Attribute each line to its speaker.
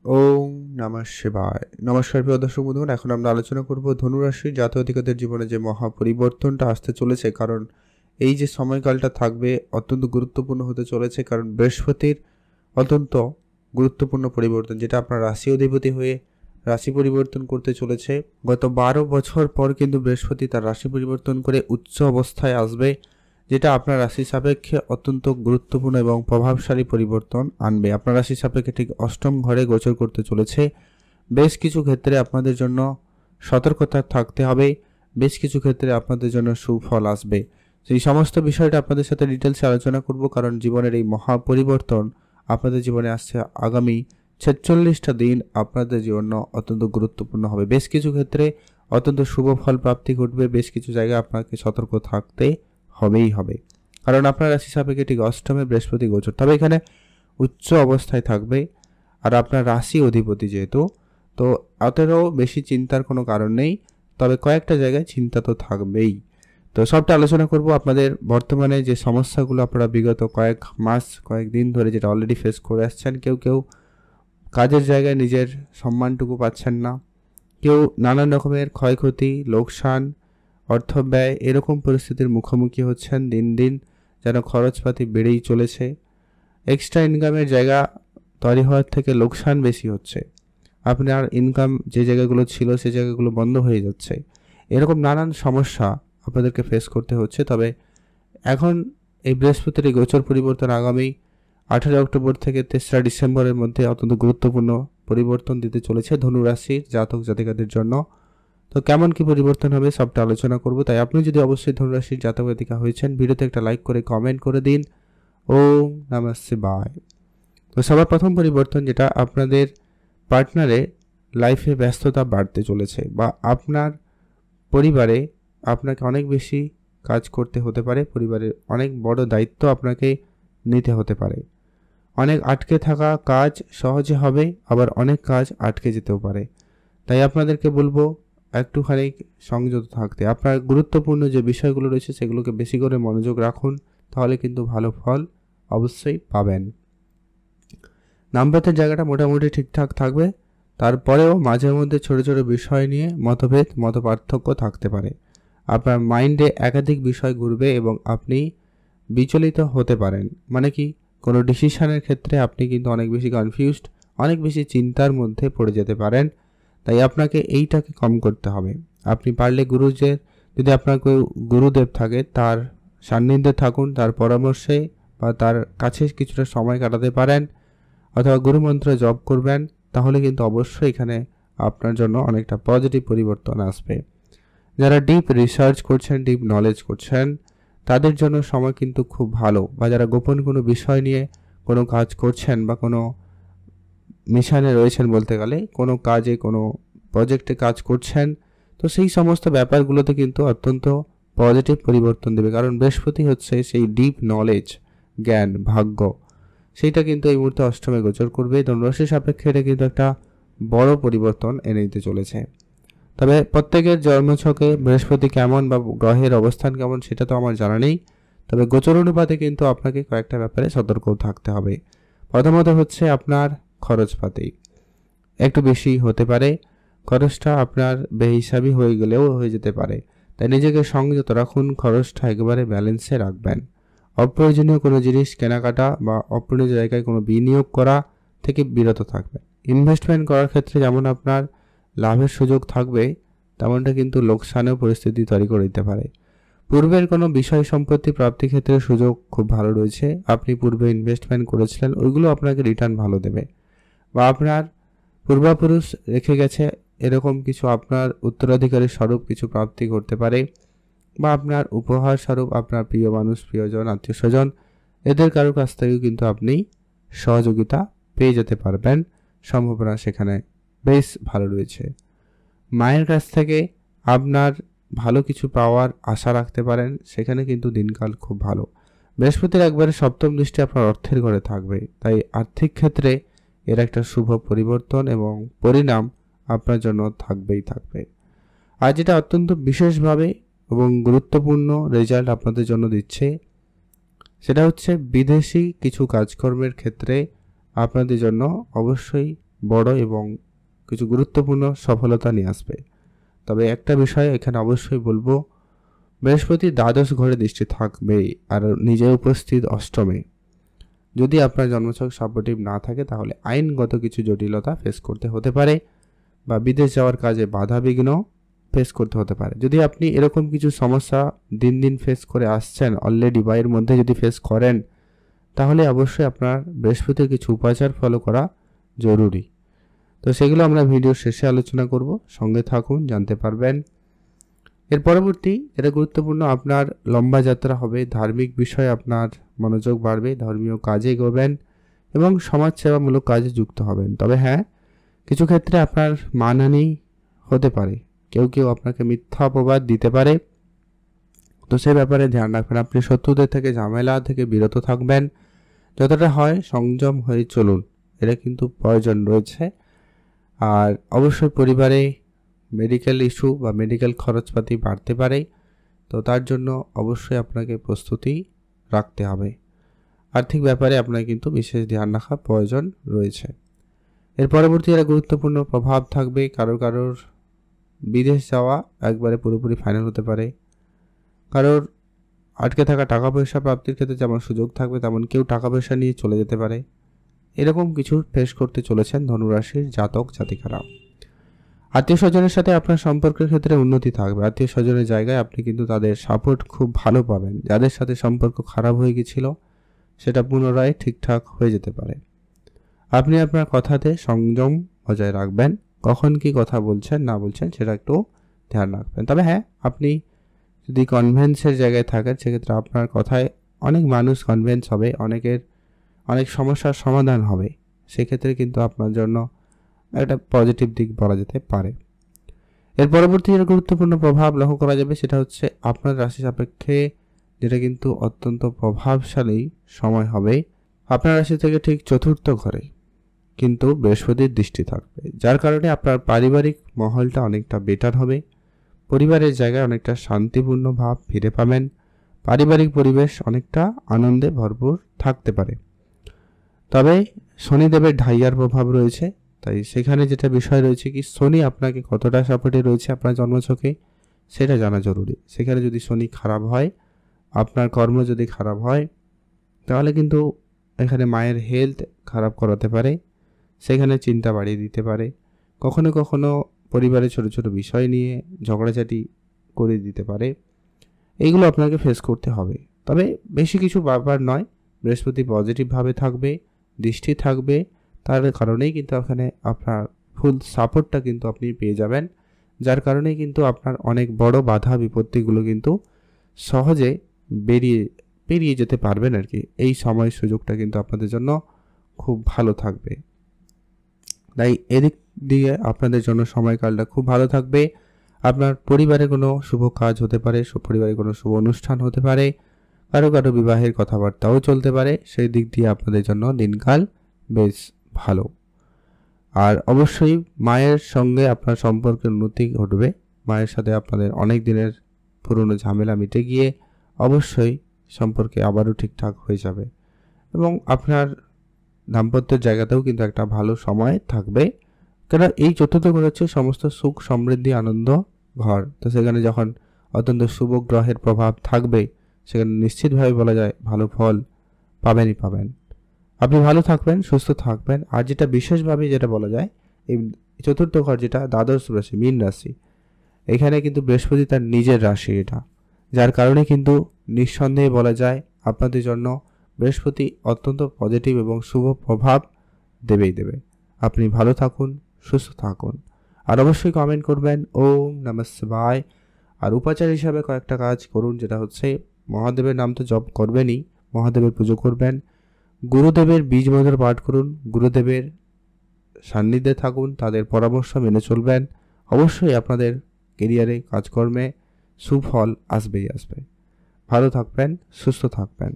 Speaker 1: ওম নমঃ শিবায়। নমস্কার প্রিয় দর্শক বন্ধুগণ, এখন আমরা আলোচনা করব ধনুরাশির জাতক-জাতিকাদের জীবনে যে মহা পরিবর্তনটা আসতে চলেছে। কারণ এই যে সময়কালটা থাকবে অত্যন্ত গুরুত্বপূর্ণ হতে চলেছে, কারণ বৃহস্পতির অত্যন্ত গুরুত্বপূর্ণ পরিবর্তন, যেটা আপনার রাশি অধিপতি হয়ে রাশি পরিবর্তন করতে চলেছে। গত 12 বছর পর কিন্তু বৃহস্পতি তার রাশি পরিবর্তন করে উচ্চ অবস্থায় আসবে, যেটা আপনার রাশি সাপেক্ষে অত্যন্ত গুরুত্বপূর্ণ এবং প্রভাবশালী পরিবর্তন আনবে। আপনার রাশি সাপেক্ষে ঠিক অষ্টম ঘরে গোচর করতে চলেছে। বেশ কিছু ক্ষেত্রে আপনাদের জন্য সতর্কতা থাকতে হবে, বেশ কিছু ক্ষেত্রে আপনাদের জন্য সুফল আসবে। সেই সমস্ত বিষয়টা আপনাদের সাথে ডিটেলসে আলোচনা করব, কারণ জীবনের এই মহা পরিবর্তন আপনাদের জীবনে আসছে। আগামী 46টা দিন আপনাদের জন্য অত্যন্ত গুরুত্বপূর্ণ হবে। বেশ কিছু ক্ষেত্রে অত্যন্ত শুভ ফল প্রাপ্তি ঘটবে, বেশ কিছু জায়গায় আপনাকে সতর্ক থাকতে হবে, কারণ আপনার রাশি সাপেক্ষে ঠিক অষ্টমে বৃহস্পতি গোচর, তবে এখানে উচ্চ অবস্থায় থাকবে। আর আপনার রাশি অধিপতি যেহেতু, তো অতটাও বেশি চিন্তার কোনো কারণ নেই, তবে কয়েকটা জায়গায় চিন্তা তো থাকবেই। তো সবটা আলোচনা করব। আপনাদের বর্তমানে যে সমস্যাগুলো আপনারা বিগত কয়েক মাস কয়েক দিন ধরে যেটা অলরেডি ফেস করে আসছেন, কেউ কাজের জায়গায় নিজের সম্মানটুকু পাচ্ছেন না, কেউ নানান রকমের ক্ষয়ক্ষতি, লোকসান, অর্থ ব্যয় এরকম পরিস্থিতির মুখোমুখি হচ্ছেন। দিন দিন যেন খরচপাতি বেড়েই চলেছে। এক্সট্রা ইনকামের জায়গা তৈরি হওয়ার থেকে লোকসান বেশি হচ্ছে। আপনার ইনকাম যে জায়গাগুলো ছিল সে জায়গাগুলো বন্ধ হয়ে যাচ্ছে। এরকম নানান সমস্যা আপনাদেরকে ফেস করতে হচ্ছে। তবে এখন এই বৃহস্পতির এই গোচর পরিবর্তন আগামী 18 অক্টোবর থেকে 3রা ডিসেম্বরের মধ্যে অত্যন্ত গুরুত্বপূর্ণ পরিবর্তন দিতে চলেছে ধনুরাশির জাতক জাতিকাদের জন্য। তো কেমন কি পরিবর্তন হবে সবটা আলোচনা করব। তাই আপনি যদি অবশ্যই ধনুরাশির জাতক জাতিকা হয়েছেন, ভিডিওতে একটা লাইক করে কমেন্ট করে দিন। ওম নমঃ শিবায়। তো সবার প্রথম পরিবর্তন, যেটা আপনাদের পার্টনারে লাইফে ব্যস্ততা বাড়তে চলেছে, বা আপনার পরিবারে আপনাকে অনেক বেশি কাজ করতে হতে পারে, পরিবারের অনেক বড় দায়িত্ব আপনাকে নিতে হতে পারে। অনেক আটকে থাকা কাজ সহজে হবে, আবার অনেক কাজ আটকে যেতেও পারে। তাই আপনাদেরকে বলবো একটুখানি সংযত থাকতে। আপনার গুরুত্বপূর্ণ যে বিষয়গুলো রয়েছে সেগুলোকে বেশি করে মনোযোগ রাখুন, তাহলে কিন্তু ভালো ফল অবশ্যই পাবেন। নাম্বারের জায়গাটা মোটামুটি ঠিকঠাক থাকবে, তারপরেও মাঝে মধ্যে ছোট ছোট বিষয় নিয়ে মত পার্থক্য থাকতে পারে। আপনার মাইন্ডে একাধিক বিষয় ঘুরবে এবং আপনি বিচলিত হতে পারেন। মানে কি, কোনো ডিসিশনের ক্ষেত্রে আপনি কিন্তু অনেক বেশি কনফিউজড, অনেক বেশি চিন্তার মধ্যে পড়ে যেতে পারেন। তাই আপনাকে এইটাকে কম করতে হবে। আপনি পারলে যদি আপনার কেউ গুরুদেব থাকে তার সান্নিধ্যে থাকুন, তার পরামর্শে বা তার কাছে কিছুটা সময় কাটাতে পারেন, অথবা গুরুমন্ত্র জপ করবেন, তাহলে কিন্তু অবশ্যই এখানে আপনার জন্য অনেকটা পজিটিভ পরিবর্তন আসবে। যারা ডিপ রিসার্চ করছেন, ডিপ নলেজ করছেন, তাদের জন্য সময় কিন্তু খুব ভালো। বা যারা গোপন কোনো বিষয় নিয়ে কোনো কাজ করছেন বা কোনো মিশনে রয়েছেন, বলতে গেলে কোনো কাজে কোনো প্রজেক্টে কাজ করছেন, তো সেই সমস্ত ব্যাপারগুলোতে কিন্তু অত্যন্ত পজিটিভ পরিবর্তন দেবে। কারণ বৃহস্পতি হচ্ছে সেই ডিপ নলেজ, জ্ঞান, ভাগ্য, সেইটা কিন্তু এই মুহূর্তে অষ্টমে গোচর করবে। ধনুরাশি সাপেক্ষে এটা কিন্তু একটা বড় পরিবর্তন এনে দিতে চলেছে। তবে প্রত্যেকের জন্মছকে বৃহস্পতি কেমন বা গ্রহের অবস্থান কেমন সেটা তো আমার জানা নেই, তবে গোচর অনুপাতে কিন্তু আপনাকে কয়েকটা ব্যাপারে সতর্ক থাকতে হবে। প্রথমত হচ্ছে আপনার খরচপাতি একটু বেশি হতে পারে, খরচটা আপনার বেহিসাবি হয়ে গেলেও হয়ে যেতে পারে। তাই নিজেকে সংযত রাখুন, খরচটা একেবারে ব্যালেন্সে রাখবেন। অপ্রয়োজনীয় কোনো জিনিস কেনাকাটা বা অপ্রয়োজনীয় জায়গায় কোনো বিনিয়োগ করা থেকে বিরত থাকবেন। ইনভেস্টমেন্ট করার ক্ষেত্রে যেমন আপনার লাভের সুযোগ থাকবে, তেমনটা কিন্তু লোকসানেও পরিস্থিতি তৈরি করে দিতে পারে। পূর্বের কোনো বিষয় সম্পত্তি প্রাপ্তির ক্ষেত্রে সুযোগ খুব ভালো রয়েছে। আপনি পূর্বে ইনভেস্টমেন্ট করেছিলেন, ওইগুলো আপনাকে রিটার্ন ভালো দেবে। বা আপনার পূর্বপুরুষ রেখে গেছে এরকম কিছু আপনার উত্তরাধিকারী স্বরূপ কিছু প্রাপ্তি করতে পারে, বা আপনার উপহার স্বরূপ আপনার প্রিয় মানুষ, প্রিয়জন, আত্মীয় স্বজন, এদের কারো কাছ থেকেও কিন্তু আপনি সহযোগিতা পেয়ে যেতে পারবেন। সম্ভাবনা সেখানে বেশ ভালো রয়েছে। মায়ের কাছ থেকে আপনার ভালো কিছু পাওয়ার আশা রাখতে পারেন, সেখানে কিন্তু দিনকাল খুব ভালো। বৃহস্পতির একবারে সপ্তম দৃষ্টি আপনার অর্থের ঘরে থাকবে, তাই আর্থিক ক্ষেত্রে এর একটা শুভ পরিবর্তন এবং পরিণাম আপনার জন্য থাকবেই থাকবে। আর যেটা অত্যন্ত বিশেষভাবে এবং গুরুত্বপূর্ণ রেজাল্ট আপনাদের জন্য দিচ্ছে, সেটা হচ্ছে বিদেশি কিছু কাজকর্মের ক্ষেত্রে আপনাদের জন্য অবশ্যই বড় এবং কিছু গুরুত্বপূর্ণ সফলতা নিয়ে আসবে। তবে একটা বিষয় এখানে অবশ্যই বলবো, বৃহস্পতি দ্বাদশ ঘরে দৃষ্টি থাকবেই আর নিজে উপস্থিত অষ্টমে। যদি আপনার জন্মছক সাপোর্টিভ না থাকে তাহলে আইনগত কিছু জটিলতা ফেস করতে হতে পারে বা বিদেশ যাওয়ার কাজে বাধা বিঘ্ন ফেস করতে হতে পারে। যদি আপনি এরকম কিছু সমস্যা দিন দিন ফেস করে আসছেন অলরেডি বা এর মধ্যে যদি ফেস করেন, তাহলে অবশ্যই আপনার বৃহস্পতির কিছু উপাচার ফলো করা জরুরি। তো সেগুলো আমরা ভিডিও শেষে আলোচনা করব, সঙ্গে থাকুন, জানতে পারবেন। এর পরবর্তী এটা গুরুত্বপূর্ণ, আপনার লম্বা যাত্রা হবে, ধার্মিক বিষয়ে আপনার মনোযোগ বাড়বে, ধর্মীয় কাজে এগোবেন এবং সমাজসেবামূলক কাজে যুক্ত হবেন। তবে হ্যাঁ, কিছু ক্ষেত্রে আপনার মানহানি হতে পারে, কেউ কেউ আপনাকে মিথ্যা অপবাদ দিতে পারে, তো সে ব্যাপারে ধ্যান রাখবেন। আপনি শত্রুদের থেকে, ঝামেলা থেকে বিরত থাকবেন, যতটা হয় সংযম হয়ে চলুন, এটা কিন্তু প্রয়োজন রয়েছে। আর অবশ্যই পরিবারে মেডিকেল ইস্যু বা মেডিকেল খরচপাতি বাড়তে পারে, তো তার জন্য অবশ্যই আপনাকে প্রস্তুতি রাখতে হবে। আর্থিক ব্যাপারে আপনার কিন্তু বিশেষ ধ্যান রাখা প্রয়োজন রয়েছে। এর পরবর্তী একটা গুরুত্বপূর্ণ প্রভাব থাকবে, কারোর বিদেশ যাওয়া একবারে পুরোপুরি ফাইনাল হতে পারে। কারোর আটকে থাকা টাকা পয়সা প্রাপ্তির ক্ষেত্রে যেমন সুযোগ থাকবে, তেমন কেউ টাকা পয়সা নিয়ে চলে যেতে পারে। এরকম কিছু ফেস করতে চলেছেন ধনুরাশির জাতক জাতিকারা। আত্মীয় স্বজনের সাথে আপনার সম্পর্কের ক্ষেত্রে উন্নতি থাকবে। আত্মীয় স্বজনের জায়গায় আপনি কিন্তু তাদের সাপোর্ট খুব ভালো পাবেন। যাদের সাথে সম্পর্ক খারাপ হয়ে গিয়েছিল সেটা পুনরায় ঠিকঠাক হয়ে যেতে পারে। আপনি আপনার কথাতে সংযম বজায় রাখবেন, কখন কি কথা বলছেন না বলছেন সেটা একটু ধ্যান রাখবেন। তবে হ্যাঁ, আপনি যদি কনভেন্সের জায়গায় থাকেন সেক্ষেত্রে আপনার কথায় অনেক মানুষ কনভেন্স হবে, অনেক সমস্যার সমাধান হবে। সেক্ষেত্রে কিন্তু আপনার জন্য একটা পজিটিভ দিক বলা যেতে পারে। এর পরবর্তী যেটা গুরুত্বপূর্ণ প্রভাব লক্ষ্য করা যাবে সেটা হচ্ছে আপনার রাশি সাপেক্ষে, যেটা কিন্তু অত্যন্ত প্রভাবশালী সময় হবে। আপনার রাশি থেকে ঠিক চতুর্থ ঘরে কিন্তু বৃহস্পতির দৃষ্টি থাকবে, যার কারণে আপনার পারিবারিক মহলটা অনেকটা বেটার হবে। পরিবারের জায়গায় অনেকটা শান্তিপূর্ণ ভাব ফিরে পাবেন। পারিবারিক পরিবেশ অনেকটা আনন্দে ভরপুর থাকতে পারে। তবে শনিদেবের ঢাইয়ার প্রভাব রয়েছে, তাই সেখানে যেটা বিষয় রয়েছে কি শনি আপনাকে কতটা সাপোর্টে রয়েছে আপনার জন্মছকে সেটা জানা জরুরি। সেখানে যদি শনি খারাপ হয়, আপনার কর্ম যদি খারাপ হয়, তাহলে কিন্তু এখানে মায়ের হেলথ খারাপ করাতে পারে, সেখানে চিন্তা বাড়িয়ে দিতে পারে। কখনো কখনো পরিবারে ছোট ছোট বিষয় নিয়ে ঝগড়াঝাটি করে দিতে পারে। এইগুলো আপনাকে ফেস করতে হবে। তবে বেশি কিছু ব্যাপার নয়, বৃহস্পতি পজিটিভভাবে থাকবে, দৃষ্টি থাকবে, তার কারণেই কিন্তু এখানে আপনার ফুল সাপোর্টটা কিন্তু আপনি পেয়ে যাবেন, যার কারণেই কিন্তু আপনার অনেক বড় বাধা বিপত্তিগুলো কিন্তু সহজে পেরিয়ে যেতে পারবেন আর কি। এই সময় সুযোগটা কিন্তু আপনাদের জন্য খুব ভালো থাকবে, তাই এদিক দিয়ে আপনাদের জন্য সময়কালটা খুব ভালো থাকবে। আপনার পরিবারে কোনো শুভ কাজ হতে পারে, পরিবারে কোনো শুভ অনুষ্ঠান হতে পারে, কারো বিবাহের কথাবার্তাও চলতে পারে। সেই দিক দিয়ে আপনাদের জন্য দিনকাল বেশ ভালো। আর অবশ্যই মায়ের সঙ্গে আপনার সম্পর্কের উন্নতি ঘটবে। মায়ের সাথে আপনাদের অনেক দিনের পুরনো ঝামেলা মিটে গিয়ে অবশ্যই সম্পর্কে আবারও ঠিকঠাক হয়ে যাবে এবং আপনার দাম্পত্যের জায়গাতেও কিন্তু একটা ভালো সময় থাকবে। কেন এই চতুর্থ ঘর হচ্ছে সমস্ত সুখ সমৃদ্ধি আনন্দ ঘর, তো সেখানে যখন অত্যন্ত শুভ গ্রহের প্রভাব থাকবে সেখানে নিশ্চিতভাবে বলা যায় ভালো ফল পাবেন। আপনি ভালো থাকবেন, সুস্থ থাকবেন। আর যেটা বিশেষভাবে যেটা বলা যায়, এই চতুর্থ ঘর যেটা দ্বাদশ রাশি, মীন রাশি, এখানে কিন্তু বৃহস্পতি তার নিজের রাশি এটা, যার কারণে কিন্তু নিঃসন্দেহে বলা যায় আপনাদের জন্য বৃহস্পতি অত্যন্ত পজিটিভ এবং শুভ প্রভাব দেবে। আপনি ভালো থাকুন, সুস্থ থাকুন। আর অবশ্যই কমেন্ট করবেন ওম নমঃ শিবায়। আর উপাচার হিসাবে কয়েকটা কাজ করুন, যেটা হচ্ছে মহাদেবের নাম তো জপ করবেনই, মহাদেবের পুজো করবেন, গুরুদেবের বীজ মন্ত্র পাঠ করুন, গুরুদেবের সান্নিধ্যে থাকুন, তাদের পরামর্শ মেনে চলবেন। অবশ্যই আপনাদের কেরিয়ারে কাজকর্মে সুফল আসবে। ভালো থাকবেন, সুস্থ থাকবেন।